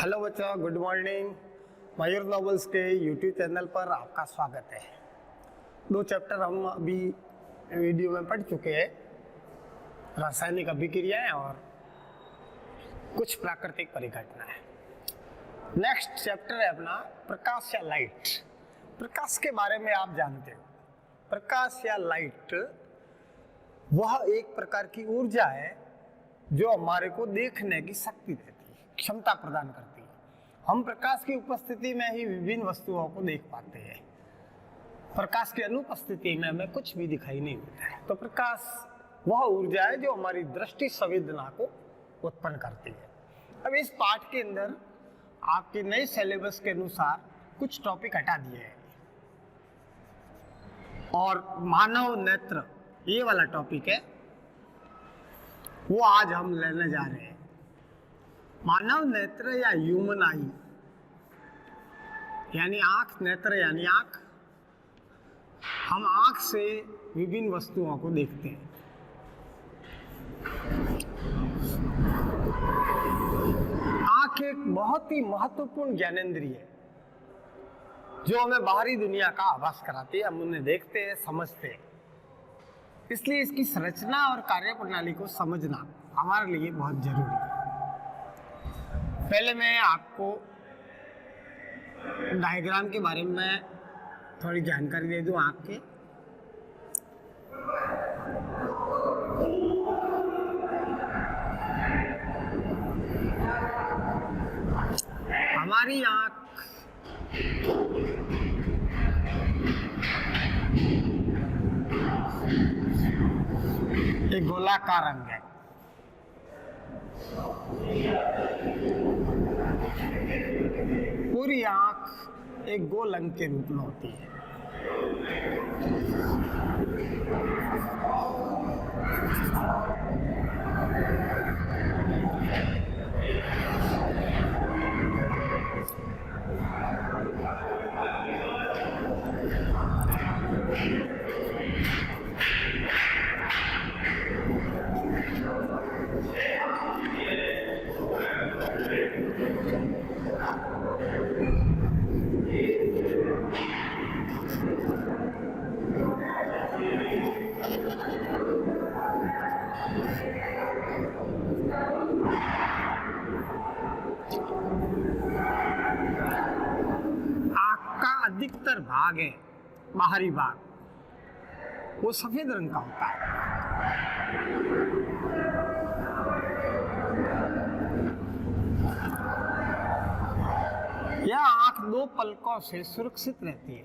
Hello बच्चों, good morning. मयूर novels के YouTube channel पर आपका स्वागत है। 2 चैप्टर हम अभी वीडियो में पढ़ चुके हैं, रासायनिक अभिक्रियाएं और कुछ प्राकृतिक परिघटनाएं। नेक्स्ट चैप्टर है अपना प्रकाश या लाइट। प्रकाश के बारे में आप जानते हो, प्रकाश या लाइट वह एक प्रकार की ऊर्जा है जो हमारे को देखने की शक्ति देती है, क्षमता प्रदान करती है। हम प्रकाश की उपस्थिति में ही विभिन्न वस्तुओं को देख पाते हैं। प्रकाश की अनुपस्थिति में हमें कुछ भी दिखाई नहीं देता है। तो प्रकाश वह ऊर्जा है जो हमारी दृष्टि संवेदना को उत्पन्न करती है। अब इस पाठ के अंदर आपके नए सिलेबस के अनुसार कुछ टॉपिक हटा दिए हैं और मानव नेत्र ये वाला टॉपिक है, वो आज हम लेने जा रहे हैं। मानव नेत्र या ह्यूमन आई यानी आंख, नेत्र यानी आंख। हम आंख से विभिन्न वस्तुओं को देखते हैं। आंख एक बहुत ही महत्वपूर्ण ज्ञानेंद्रिय है जो हमें बाहरी दुनिया का आभास कराती है। हम उन्हें देखते हैं, समझते हैं। इसलिए इसकी संरचना और कार्यप्रणाली को समझना हमारे लिए बहुत जरूरी है। पहले मैं आपको डायग्राम के बारे में थोड़ी जानकारी दे दूं आँख के। हमारी आँख एक गोलाकार अंग है। पूरी आंख एक गोल अंग के रूप में होती है। अधिकतर भाग है, बाहरी भाग, वो सफेद रंग का होता है। यह आंख 2 पलकों से सुरक्षित रहती है।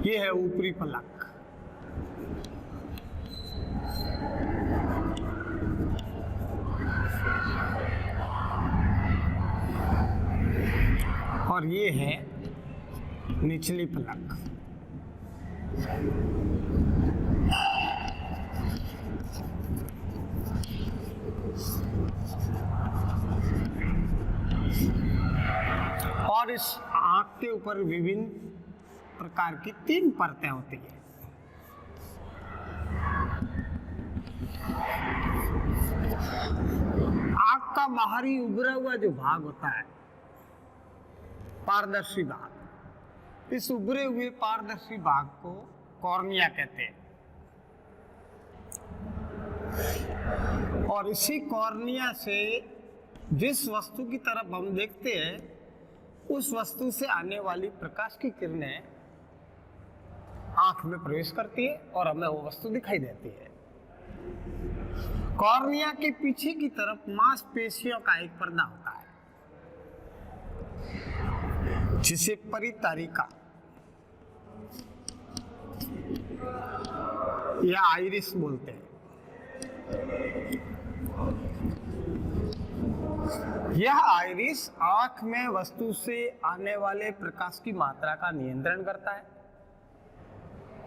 यह है ऊपरी पलक, और ये है निचली पलक। और इस आंख के ऊपर विभिन्न प्रकार की 3 परतें होती है। आंख का बाहरी उभरा हुआ जो भाग होता है, पारदर्शी भाग, इस उभरे हुए पारदर्शी भाग को कॉर्निया कहते हैं। और इसी कॉर्निया से जिस वस्तु की तरफ हम देखते हैं उस वस्तु से आने वाली प्रकाश की किरणें आंख में प्रवेश करती है और हमें वो वस्तु दिखाई देती है। कॉर्निया के पीछे की तरफ मांसपेशियों का एक पर्दा होता है जिसे परितारिका या आइरिस बोलते हैं। यह आइरिस आंख में वस्तु से आने वाले प्रकाश की मात्रा का नियंत्रण करता है।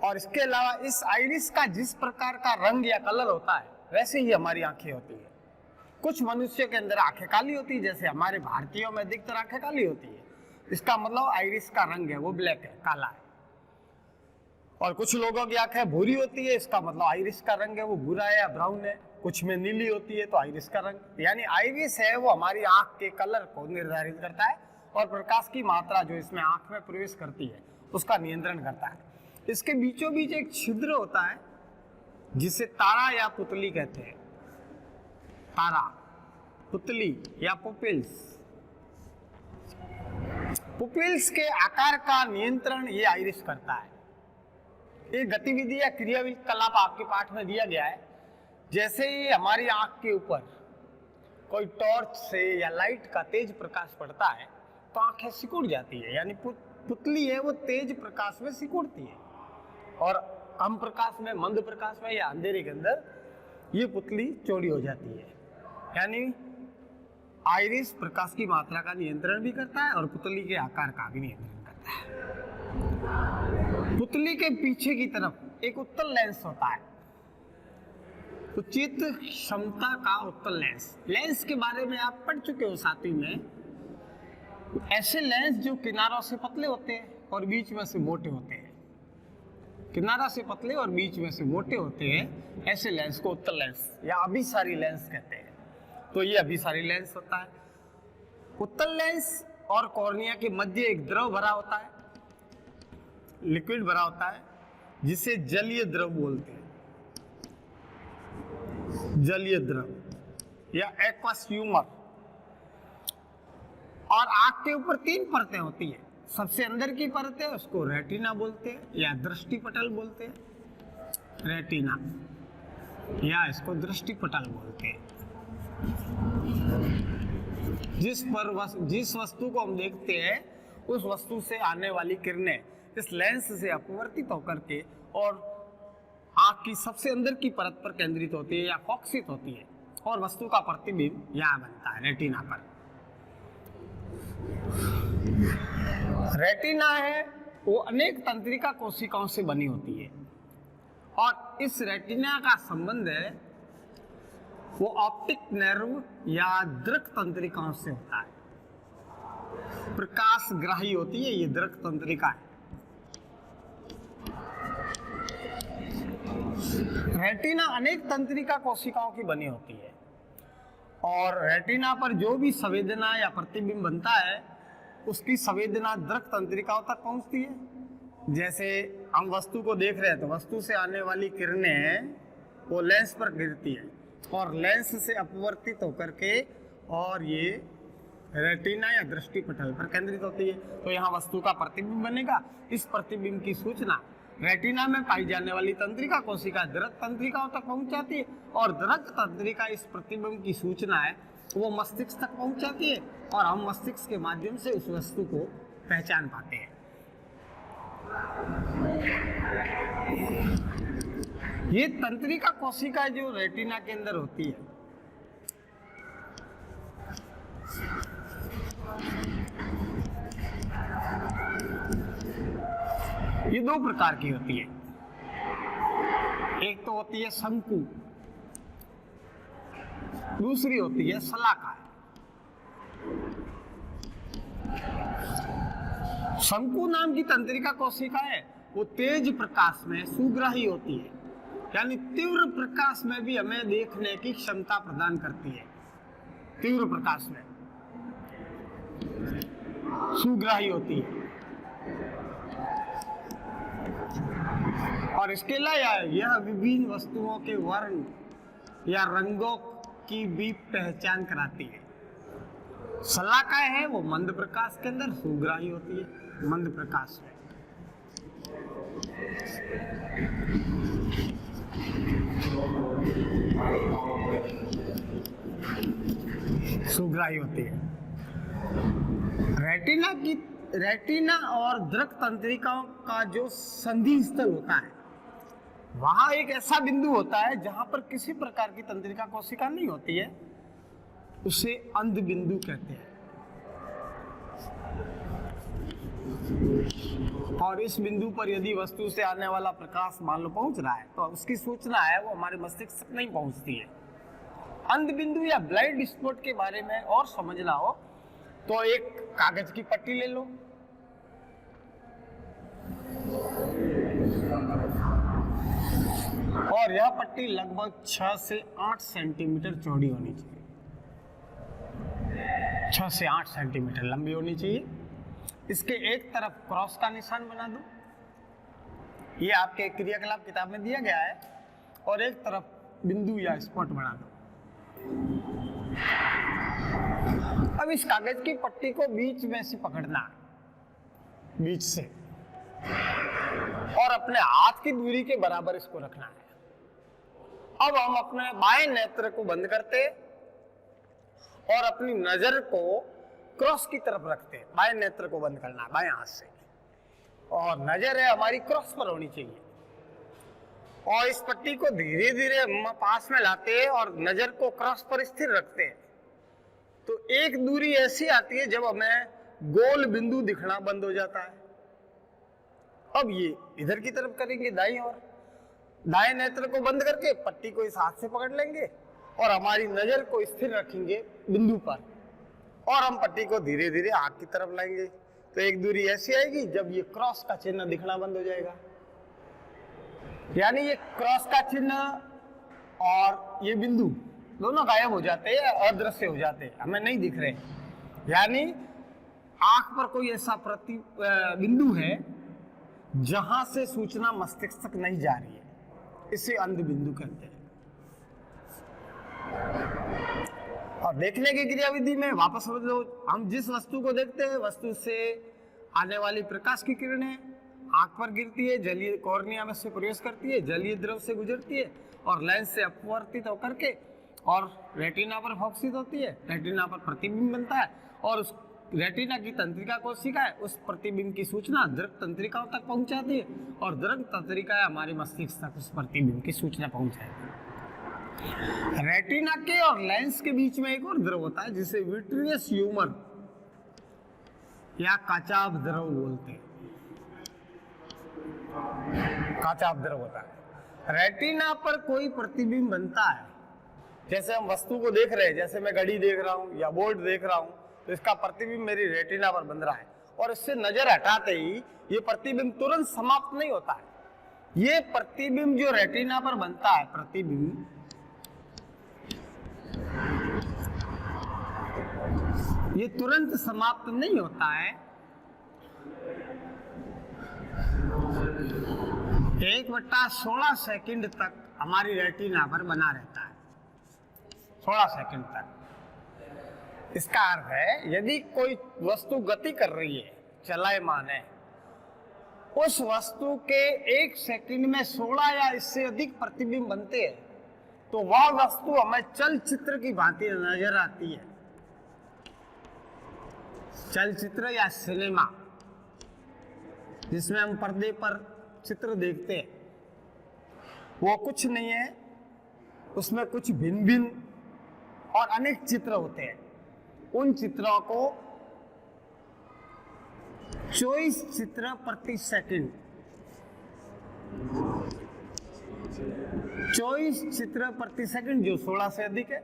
और इसके अलावा इस आइरिस का जिस प्रकार का रंग या कलर होता है वैसे ही हमारी आंखें होती है। कुछ मनुष्यों के अंदर आंखें काली होती है, जैसे हमारे भारतीयों में अधिकतर आंखें काली होती है। इसका मतलब आइरिस का रंग है वो ब्लैक है, काला है। और कुछ लोगों की आंखें भूरी होती है, इसका मतलब आइरिस का रंग है वो भूरा है या ब्राउन है। कुछ में नीली होती है तो आइरिस का रंग। यानी आइरिस है वो हमारी आंख के कलर को निर्धारित करता है और प्रकाश की मात्रा जो इसमें आंख में प्रवेश करती है उसका नियंत्रण करता है। इसके बीचों बीच एक छिद्र होता है जिसे तारा या पुतली कहते हैं। तारा, पुतली या पुपिल्स। पुपिल्स के आकार का नियंत्रण ये आइरिस करता है। एक गतिविधि या क्रियाकलाप आपके पाठ में दिया गया है। जैसे ही हमारी आंख के ऊपर कोई टॉर्च से या लाइट का तेज प्रकाश पड़ता है तो आंखें सिकुड़ जाती है। यानी पुतली है वो तेज प्रकाश में सिकुड़ती है और कम प्रकाश में, मंद प्रकाश में या अंधेरे के अंदर ये पुतली चौड़ी हो जाती है। यानी आइरिस प्रकाश की मात्रा का नियंत्रण भी करता है और पुतली के आकार का भी नियंत्रण करता है। पुतली के पीछे की तरफ एक उत्तल लेंस होता है, उचित क्षमता का उत्तल लेंस। लेंस के बारे में आप पढ़ चुके हो सातवीं में। ऐसे लेंस जो किनारों से पतले होते हैं और बीच में से मोटे होते हैं, किनारा से पतले और बीच में से मोटे होते हैं, ऐसे लेंस को उत्तल लेंस या अभिसारी लेंस कहते हैं। तो ये अभिसारी लेंस होता है। उत्तल लेंस और कॉर्निया के मध्य एक द्रव भरा होता है, लिक्विड भरा होता है, जिसे जलीय द्रव बोलते हैं। जलीय द्रव या एक्वस ह्यूमर। और आंख के ऊपर 3 परतें होती है। सबसे अंदर की परत है उसको रेटिना बोलते हैं या दृष्टिपटल बोलते हैं, रेटिना, या इसको दृष्टिपटल बोलते हैं। जिस वस्तु को हम देखते हैं उस वस्तु से आने वाली किरणें इस लेंस से अपवर्तित होकर के और आंख की सबसे अंदर की परत पर केंद्रित होती है या फोकसित होती है और वस्तु का प्रतिबिंब यहाँ बनता है रेटिना पर। रेटिना है वो अनेक तंत्रिका कोशिकाओं से बनी होती है और इस रेटिना का संबंध है वो ऑप्टिक नर्व या दृक तंत्रिकाओं से होता है। प्रकाश ग्राही होती है ये दृक तंत्रिका है। रेटिना अनेक तंत्रिका कोशिकाओं की बनी होती है और रेटिना पर जो भी संवेदना या प्रतिबिंब बनता है उसकी संवेदना दृक तंत्रिकाओं तक पहुंचती है। जैसे हम वस्तु को देख रहे हैं तो वस्तु से आने वाली किरणें वो लेंस पर गिरती है और लेंस से अपवर्तित होकर के और ये रेटिना या दृष्टिपटल पर केंद्रित होती है। तो यहाँ वस्तु का प्रतिबिंब बनेगा। इस प्रतिबिंब की सूचना रेटिना में पाई जाने वाली तंत्रिका कोशिका दृक तंत्रिकाओं तक पहुंच जाती है और दृक तंत्रिका इस प्रतिबिंब की सूचना है वो मस्तिष्क तक पहुंच जाती है और हम मस्तिष्क के माध्यम से उस वस्तु को पहचान पाते हैं। ये तंत्रिका कोशिका जो रेटिना के अंदर होती है ये 2 प्रकार की होती है। एक तो होती है शंकु, दूसरी होती है शलाकाय। शंकु नाम की तंत्रिका कोशिका है वो तेज प्रकाश में सुग्राही होती है, यानी तीव्र प्रकाश में भी हमें देखने की क्षमता प्रदान करती है। तीव्र प्रकाश में सुग्राही होती है और इसके अलावा यह विभिन्न वस्तुओं के वर्ण या रंगों की भी पहचान कराती है। शलाकाय है वो मंद प्रकाश के अंदर सुग्राही होती है, मंद प्रकाश में। सुग्राही होती है। रेटिना और दृक तंत्रिकाओं का जो संधि स्थल होता है वहां एक ऐसा बिंदु होता है जहां पर किसी प्रकार की तंत्रिका कोशिका नहीं होती है, उसे अंध बिंदु कहते हैं। और इस बिंदु पर यदि वस्तु से आने वाला प्रकाश मान लो पहुंच रहा है तो उसकी सूचना है वो हमारे मस्तिष्क तक नहीं पहुंचती है। अंध बिंदु या ब्लाइंड स्पॉट के बारे में और समझना हो तो एक कागज की पट्टी ले लो और यह पट्टी लगभग 6 से 8 सेंटीमीटर चौड़ी होनी चाहिए, 6 से 8 सेंटीमीटर लंबी होनी चाहिए। इसके एक तरफ क्रॉस का निशान बना दो, ये आपके क्रियाकलाप किताब में दिया गया है, और एक तरफ बिंदु या स्पॉट बना दो। अब इस कागज की पट्टी को बीच में से पकड़ना है, बीच से, और अपने हाथ की दूरी के बराबर इसको रखना है। अब हम अपने बाएं नेत्र को बंद करते और अपनी नजर को क्रॉस की तरफ रखते हैं। बाएं नेत्र को बंद करना है बाएं हाथ से, और नजर है हमारी क्रॉस पर होनी चाहिए। और इस पट्टी को धीरे धीरे हम पास में लाते हैं और नजर को क्रॉस पर स्थिर रखते हैं। तो एक दूरी ऐसी आती है जब हमें गोल बिंदु दिखना बंद हो जाता है। अब ये इधर की तरफ करेंगे, दाईं ओर, दाएं नेत्र को बंद करके पट्टी को इस हाथ से पकड़ लेंगे और हमारी नजर को स्थिर रखेंगे बिंदु पर, और हम पट्टी को धीरे धीरे आंख की तरफ लाएंगे। तो एक दूरी ऐसी आएगी जब ये क्रॉस का चिन्ह दिखना बंद हो जाएगा, यानी ये क्रॉस का चिन्ह और ये बिंदु दोनों गायब हो जाते हैं, अदृश्य हो जाते हैं, हमें नहीं दिख रहे। यानी आंख पर कोई ऐसा बिंदु है जहां से सूचना मस्तिष्क तक नहीं जा रही है, इसे अंध बिंदु कहते हैं। और देखने की क्रियाविधि में वापस समझ लो, हम जिस वस्तु को देखते हैं, वस्तु से आने वाली प्रकाश की किरणें आंख पर गिरती है, जलीय कॉर्निया में से प्रवेश करती है, जलीय द्रव से गुजरती है और लेंस से अपवर्तित होकर के और रेटिना पर फोकसित होती है। रेटिना पर प्रतिबिंब बनता है और उस रेटिना की तंत्रिका कोशिका है, उस प्रतिबिंब की सूचना दृक तंत्रिकाओं तक पहुंचाती है और दृक तंत्रिका हमारे मस्तिष्क तक उस प्रतिबिंब की सूचना पहुंचाती है। रेटिना के और लेंस के बीच में एक और द्रव होता है जिसे विट्रियस ह्यूमर या काचाभ द्रव बोलते हैं। काचाभ द्रव होता है। रेटिना पर कोई प्रतिबिंब बनता है, जैसे हम वस्तु को देख रहे हैं, जैसे मैं घड़ी देख रहा हूं या बोर्ड देख रहा हूं, तो इसका प्रतिबिंब मेरी रेटिना पर बन रहा है, और इससे नजर हटाते ही ये प्रतिबिंब तुरंत समाप्त नहीं होता है। ये प्रतिबिंब जो रेटिना पर बनता है, प्रतिबिंब ये तुरंत समाप्त नहीं होता है, 1/16 सेकंड तक हमारी रेटिना पर बना रहता है, 16 सेकंड तक। इसका अर्थ है यदि कोई वस्तु गति कर रही है, चलायमान है, उस वस्तु के 1 सेकंड में 16 या इससे अधिक प्रतिबिंब बनते हैं, तो वह वस्तु हमें चलचित्र की भांति नजर आती है। चलचित्र या सिनेमा, जिसमें हम पर्दे पर चित्र देखते हैं, वो कुछ नहीं है, उसमें कुछ भिन्न भिन्न और अनेक चित्र होते हैं। उन चित्रों को 24 चित्र प्रति सेकंड, 24 चित्र प्रति सेकंड, जो 16 से अधिक है,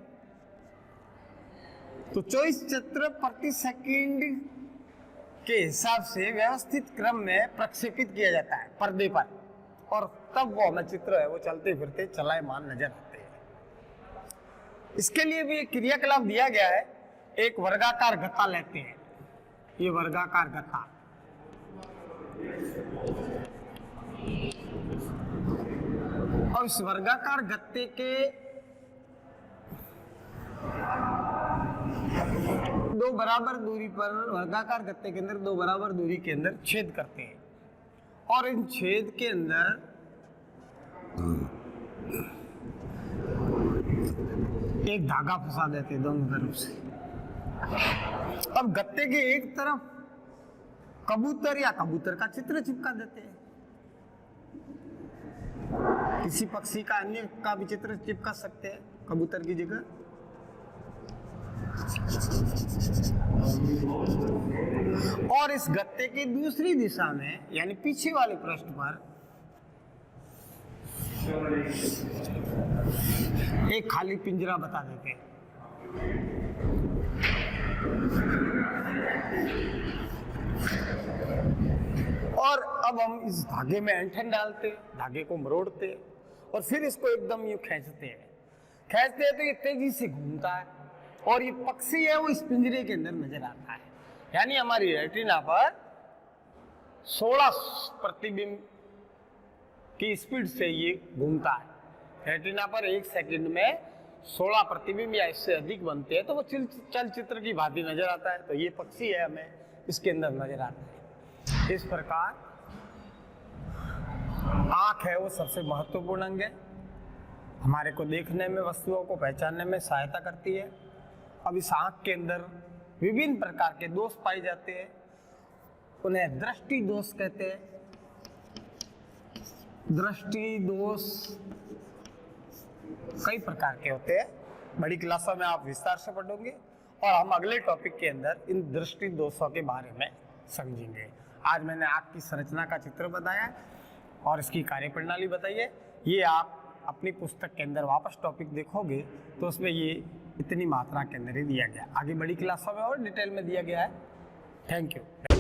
तो 24 चित्र प्रति सेकंड के हिसाब से व्यवस्थित क्रम में प्रक्षेपित किया जाता है पर्दे पर, और तब वो हमें चित्र है वो चलते फिरते चलायमान नजर आते हैं। इसके लिए भी एक क्रियाकलाप दिया गया है। एक वर्गाकार गत्ता लेते हैं, ये वर्गाकार गत्ता, और इस वर्गाकार गत्ते के दो बराबर दूरी पर, वर्गाकार गत्ते के अंदर 2 बराबर दूरी के अंदर छेद करते हैं, और इन छेद के अंदर एक धागा फंसा देते हैं दोनों तरफ से। अब गत्ते के एक तरफ कबूतर या कबूतर का चित्र चिपका देते हैं, किसी पक्षी का अन्य का भी चित्र चिपका सकते हैं कबूतर की जगह। और इस गत्ते की दूसरी दिशा में, यानी पीछे वाले पृष्ठ पर, एक खाली पिंजरा बता देते हैं। और अब हम इस धागे में ऐंठन डालते, धागे को मरोड़ते और फिर इसको एकदम यूं खींचते हैं तो ये तेजी से घूमता है और ये पक्षी है वो इस पिंजरे के अंदर नजर आता है। यानी हमारी रेटिना पर 16 प्रतिबिंब की स्पीड से ये घूमता है। रेटिना पर 1 सेकंड में 16 प्रतिबिंब या इससे अधिक बनते हैं तो वो चलचित्र की भांति नजर आता है। तो ये पक्षी है हमें इसके अंदर नजर आता है। इस प्रकार आंख है वो सबसे महत्वपूर्ण अंग है, हमारे को देखने में, वस्तुओं को पहचानने में सहायता करती है। अब इस आंख के अंदर विभिन्न प्रकार के दोष पाए जाते हैं, उन्हें दृष्टि दोष कहते हैं। दृष्टि दोष कई प्रकार के होते हैं, बड़ी क्लासों में आप विस्तार से पढ़ोगे और हम अगले टॉपिक के अंदर इन दृष्टि दोषों के बारे में समझेंगे। आज मैंने आंख की संरचना का चित्र बताया और इसकी कार्यप्रणाली बताई है। ये आप अपनी पुस्तक के अंदर वापस टॉपिक देखोगे तो उसमें ये इतनी मात्रा के अंदर ही दिया गया, आगे बड़ी क्लासों में और डिटेल में दिया गया है। Thank you.